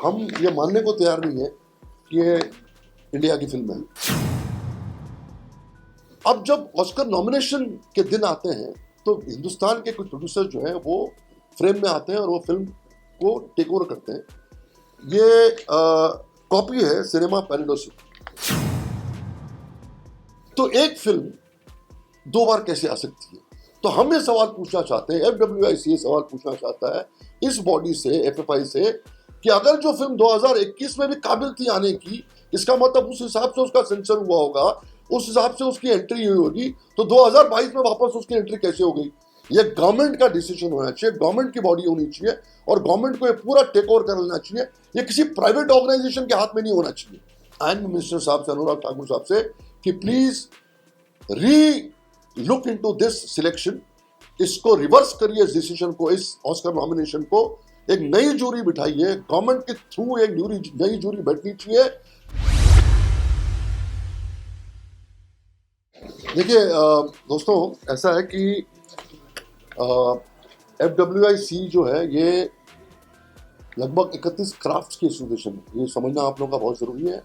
हम ये मानने को तैयार नहीं है कि ये इंडिया की फिल्म है। अब जब ऑस्कर नॉमिनेशन के दिन आते हैं तो हिंदुस्तान के कुछ प्रोड्यूसर जो हैं वो फ्रेम में आते हैं और वो फिल्म को टेक ओवर करते हैं। ये कॉपी है सिनेमा पैराडोस। तो एक फिल्म दो बार कैसे आ सकती है? तो हम ये सवाल पूछना चाहते हैं, FWIC ये सवाल पूछना चाहता है इस बॉडी से, FFI से, कि अगर जो फिल्म 2021 में भी काबिल थी आने की, इसका मतलब उस हिसाब से उसका सेंसर हुआ होगा, उस हिसाब से उसकी एंट्री हुई होगी, तो 2022 में वापस उसकी एंट्री कैसे हो गई? ये गवर्नमेंट का डिसीजन होना चाहिए, गवर्नमेंट की बॉडी होनी चाहिए और गवर्नमेंट को ये पूरा टेक ओवर कर लेना चाहिए। ये किसी प्राइवेट ऑर्गेनाइजेशन के हाथ में नहीं होना चाहिए। एंड मिनिस्टर साहब से, अनुराग ठाकुर साहब से, कि please look into this selection, इसको रिवर्स करिए, इस डिसीजन को, इस ऑस्कर नॉमिनेशन को, एक नई जूरी बिठाइए, गवर्नमेंट के थ्रू एक नई जूरी बैठनी चाहिए। देखिए दोस्तों, ऐसा है कि FWIC जो है ये लगभग 31 क्राफ्ट्स की एसोसिएशन है। ये समझना आप लोगों का बहुत ज़रूरी है,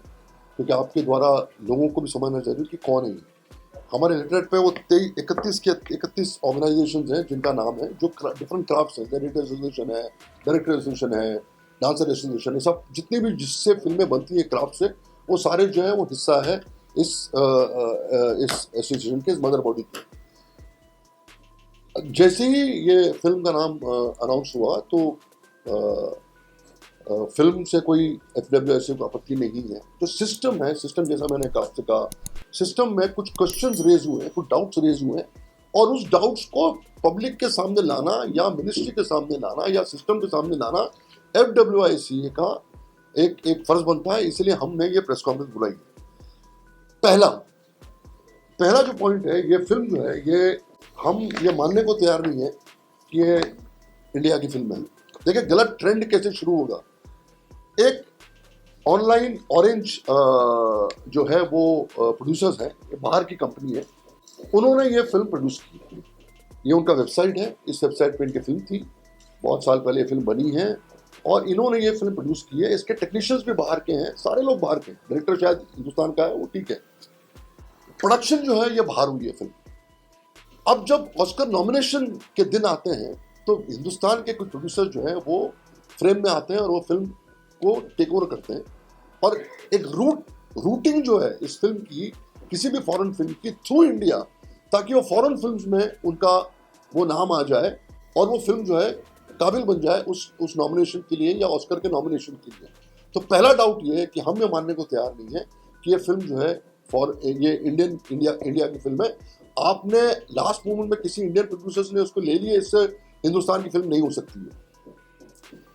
क्योंकि आपके द्वारा लोगों को भी समझना जरूरी कि कौन है ये। हमारे इंटरनेट पे वो 31 ऑर्गेनाइजेशंस हैं जिनका नाम है, जो डिफरेंट क्राफ्ट्स हैं। एडिटर एसोसिएशन है, डायरेक्टर एसोसिएशन है, डांसर एसोसिएशन है, सब जितनी भी जिससे फिल्में बनती हैं क्राफ्ट से, वो सारे जो है वो हिस्सा है इस एसोसिएशन के, इस मदर बॉडी के। जैसे ही ये फिल्म का नाम अनाउंस हुआ तो फिल्म से कोई FWIC को आपत्ति नहीं है। जो सिस्टम है, सिस्टम जैसा मैंने आपसे कहा, सिस्टम में कुछ क्वेश्चंस रेज हुए हैं, कुछ डाउट्स रेज हुए हैं, और उस डाउट्स को पब्लिक के सामने लाना या मिनिस्ट्री के सामने लाना या सिस्टम के सामने लाना FWIC का एक फर्ज बनता है। इसलिए हमने ये प्रेस कॉन्फ्रेंस बुलाई है। पहला जो पॉइंट है, ये फिल्म जो है ये हम ये मानने को तैयार नहीं है कि ये इंडिया की फिल्म है। देखिए गलत ट्रेंड कैसे शुरू होगा। एक ऑनलाइन ऑरेंज जो है वो प्रोड्यूसर्स है, बाहर की कंपनी है, उन्होंने ये फिल्म प्रोड्यूस की। ये उनका वेबसाइट है, इस वेबसाइट पे इनकी फिल्म थी, बहुत साल पहले ये फिल्म बनी है और इन्होंने ये फिल्म प्रोड्यूस की है। इसके टेक्नीशियंस भी बाहर के हैं, सारे लोग बाहर के हैं, डायरेक्टर शायद हिंदुस्तान का है, वो ठीक है। प्रोडक्शन जो है ये बाहर हुई है फिल्म। अब जब ऑस्कर नॉमिनेशन के दिन आते हैं तो हिंदुस्तान के कुछ प्रोड्यूसर जो है वो फ्रेम में आते हैं और वो फिल्म को टेक ओवर करते हैं, और एक रूटिंग जो है इस फिल्म की, किसी भी फॉरेन फिल्म की, थ्रू इंडिया, ताकि वो फॉरेन फिल्म्स में उनका वो नाम आ जाए और वो फिल्म जो है काबिल बन जाए उस नॉमिनेशन के लिए या ऑस्कर के नॉमिनेशन के लिए। तो पहला डाउट ये है कि हम ये मानने को तैयार नहीं है कि ये फिल्म जो है ये इंडिया की फिल्म है। आपने लास्ट मोमेंट में किसी इंडियन प्रोड्यूसर्स ने उसको ले लिया, इससे हिंदुस्तान की फिल्म नहीं हो सकती है,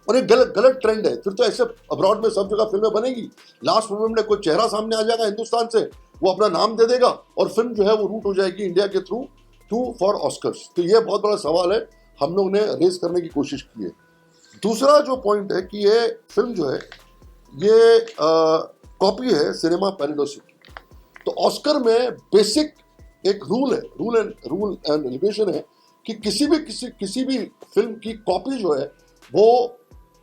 और ये गलत ट्रेंड है। फिर तो ऐसे अब्रॉड में सब जगह फिल्में बनेगी, लास्ट मोमेंट में कोई चेहरा सामने आ जाएगा हिंदुस्तान से, वो अपना नाम दे देगा और फिल्म जो है वो रूट हो जाएगी इंडिया के थ्रू फॉर ऑस्कर्स। तो ये बहुत बड़ा सवाल है, हम लोग ने रेज करने की कोशिश की है। दूसरा जो पॉइंट है कि ये फिल्म जो है ये कॉपी है सिनेमा पैराडोस की। तो ऑस्कर में बेसिक एक रूल एंड रेगुलेशन है कि किसी भी फिल्म की कॉपी जो है वो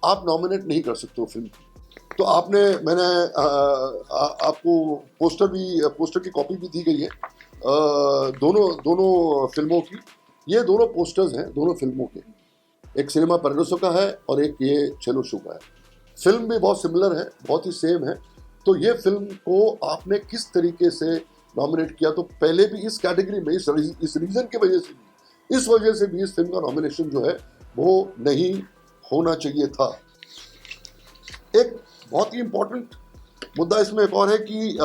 आप नॉमिनेट नहीं कर सकते हो फिल्म की। तो मैंने आपको पोस्टर की कॉपी भी दी गई है दोनों फिल्मों की। ये दोनों पोस्टर्स हैं दोनों फिल्मों के, एक सिनेमा पैराडोस का है और एक ये चेलो शो का है। फिल्म भी बहुत सिमिलर है, बहुत ही सेम है। तो ये फिल्म को आपने किस तरीके से नॉमिनेट किया, तो पहले भी इस कैटेगरी में इस रीजन की वजह से भी इस फिल्म का नॉमिनेशन जो है वो नहीं होना चाहिए था। एक बहुत ही इंपॉर्टेंट मुद्दा इसमें एक और है कि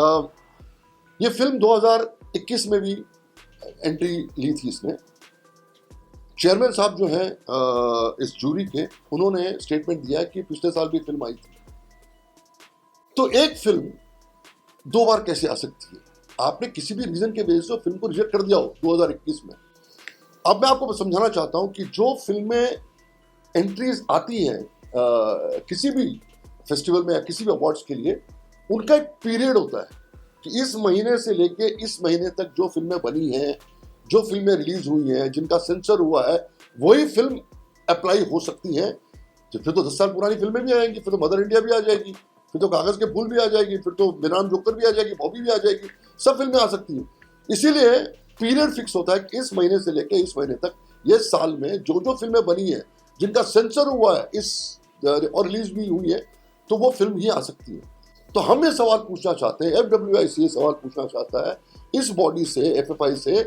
ये फिल्म 2021 में भी एंट्री ली थी। इसमें चेयरमैन साहब जो हैं इस जूरी के, उन्होंने स्टेटमेंट दिया कि पिछले साल भी फिल्म आई थी। तो एक फिल्म दो बार कैसे आ सकती है? आपने किसी भी रीजन के वजह से फिल्म को रिजेक्ट कर दिया हो 2021 में। अब मैं आपको समझाना चाहता हूं कि जो फिल्में एंट्रीज आती हैं किसी भी फेस्टिवल में या किसी भी अवार्ड्स के लिए, उनका एक पीरियड होता है कि इस महीने से लेके इस महीने तक जो फिल्में बनी हैं, जो फिल्में रिलीज हुई हैं, जिनका सेंसर हुआ है, वही फिल्म अप्लाई हो सकती हैं फिर तो 10 साल पुरानी फिल्में भी आएंगी, फिर तो मदर इंडिया भी आ जाएगी, फिर तो कागज के फूल भी आ जाएगी, फिर तो बेनाम जोकर भी आ जाएगी, बॉबी भी आ जाएगी, सब फिल्में आ सकती हैं। इसीलिए पीरियड फिक्स होता है कि इस महीने से लेकर इस महीने तक, ये साल में जो जो फिल्में बनी है, जिनका सेंसर हुआ है इस और रिलीज भी हुई है, तो वो फिल्म ही आ सकती है। तो हम ये सवाल पूछना चाहते हैं, FWIC ये सवाल पूछना चाहता है इस बॉडी से, FFI से,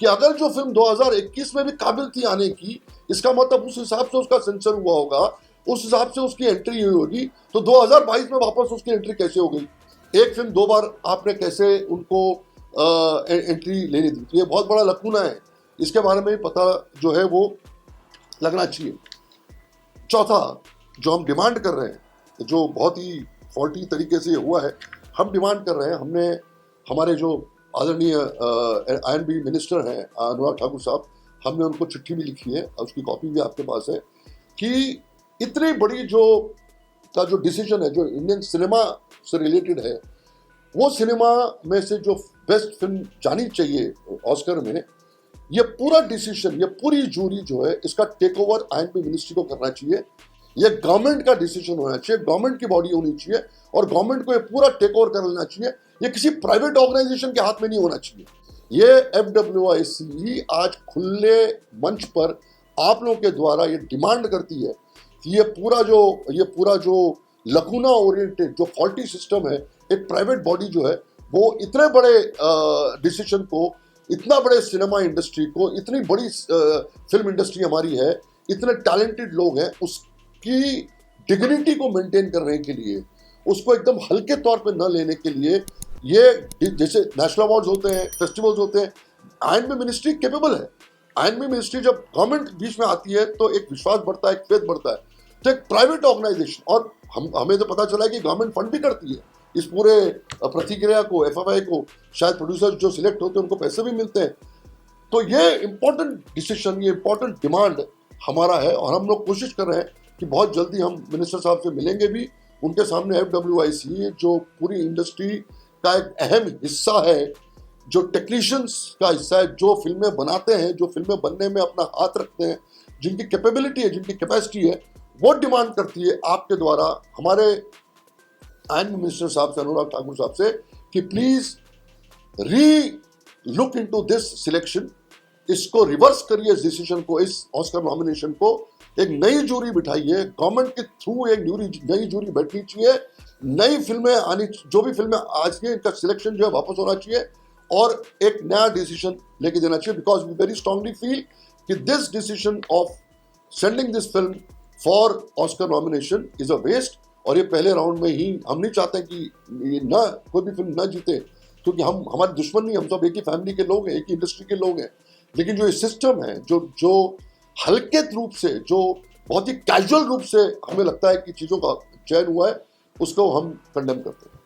कि अगर जो फिल्म 2021 में भी काबिल थी आने की, इसका मतलब उस हिसाब से उसका सेंसर हुआ होगा, उस हिसाब से उसकी एंट्री हुई होगी, तो 2022 में वापस उसकी एंट्री कैसे हो गई? एक फिल्म 2 बार आपने कैसे उनको एंट्री लेनी दी? तो ये बहुत बड़ा लकूना है, इसके बारे में पता जो है वो लगना चाहिए। चौथा जो हम डिमांड कर रहे हैं, जो बहुत ही फॉल्टी तरीके से हुआ है, हम डिमांड कर रहे हैं, हमने हमारे जो आदरणीय INB मिनिस्टर हैं अनुराग ठाकुर साहब, हमने उनको चिट्ठी भी लिखी है, उसकी कॉपी भी आपके पास है, कि इतनी बड़ी जो डिसीजन है, जो इंडियन सिनेमा से रिलेटेड है, वो सिनेमा में से जो बेस्ट फिल्म जानी चाहिए ऑस्कर में, ये पूरा डिसीजन, ये पूरी जूरी जो है, इसका टेक ओवर INB मिनिस्ट्री को करना चाहिए। ये गवर्नमेंट का डिसीजन होना चाहिए, गवर्नमेंट की बॉडी होनी चाहिए, और गवर्नमेंट को ये पूरा टेक ओवर कर लेना चाहिए। ये किसी प्राइवेट ऑर्गेनाइजेशन के हाथ में नहीं होना चाहिए। ये FWIC आज खुले मंच पर आप लोगों के द्वारा ये डिमांड करती है कि ये पूरा जो लकूना ओरिएंटेड, जो फॉल्टी सिस्टम है, एक प्राइवेट बॉडी जो है, वो इतने बड़े डिसीजन को, इतना बड़े सिनेमा इंडस्ट्री को, इतनी बड़ी फिल्म इंडस्ट्री हमारी है, इतने टैलेंटेड लोग हैं, उसकी डिग्निटी को मेंटेन करने के लिए, उसको एकदम हल्के तौर पे न लेने के लिए, ये जैसे नेशनल अवार्ड्स होते हैं, फेस्टिवल्स होते हैं, INB मिनिस्ट्री कैपेबल है। INB मिनिस्ट्री जब गवर्नमेंट बीच में आती है तो एक विश्वास बढ़ता है, एक फेथ बढ़ता है। तो एक प्राइवेट ऑर्गेनाइजेशन, और हमें तो पता चला है कि गवर्नमेंट फंड भी करती है इस पूरे प्रतिक्रिया को, FFI को, शायद प्रोड्यूसर्स जो सिलेक्ट होते हैं उनको पैसे भी मिलते हैं। तो ये इंपॉर्टेंट डिसीजन, ये इंपॉर्टेंट डिमांड हमारा है, और हम लोग कोशिश कर रहे हैं कि बहुत जल्दी हम मिनिस्टर साहब से मिलेंगे भी, उनके सामने FWIC जो पूरी इंडस्ट्री का एक अहम हिस्सा है, जो टेक्नीशियंस का हिस्सा है, जो फिल्में बनाते हैं, जो फिल्में बनने में अपना हाथ रखते हैं, जिनकी कैपेबिलिटी है, जिनकी कैपेसिटी है, वो डिमांड करती है आपके द्वारा हमारे INB मिनिस्टर साहब से, अनुराग ठाकुर साहब से, कि please look into this selection, इसको रिवर्स करिए, इस डिसीजन को, इस ऑस्कर नॉमिनेशन को, एक नई जूरी बिठाइए, गवर्नमेंट के थ्रू एक नई जूरी बैठनी चाहिए, नई फिल्में आनी, जो भी फिल्में आज की, इनका सिलेक्शन जो है वापस होना चाहिए, और एक नया डिसीजन लेके देना चाहिए, because we very strongly feel कि this decision of sending this film for Oscar nomination is a waste. और ये पहले राउंड में ही हम नहीं चाहते कि ये ना कोई भी फिल्म ना जीते, क्योंकि हम हमारे दुश्मन नहीं, हम सब एक ही फैमिली के लोग हैं, एक ही इंडस्ट्री के लोग हैं। लेकिन जो ये सिस्टम है, जो हल्के रूप से, जो बहुत ही कैजुअल रूप से हमें लगता है कि चीज़ों का चयन हुआ है, उसको हम कंडेम करते हैं।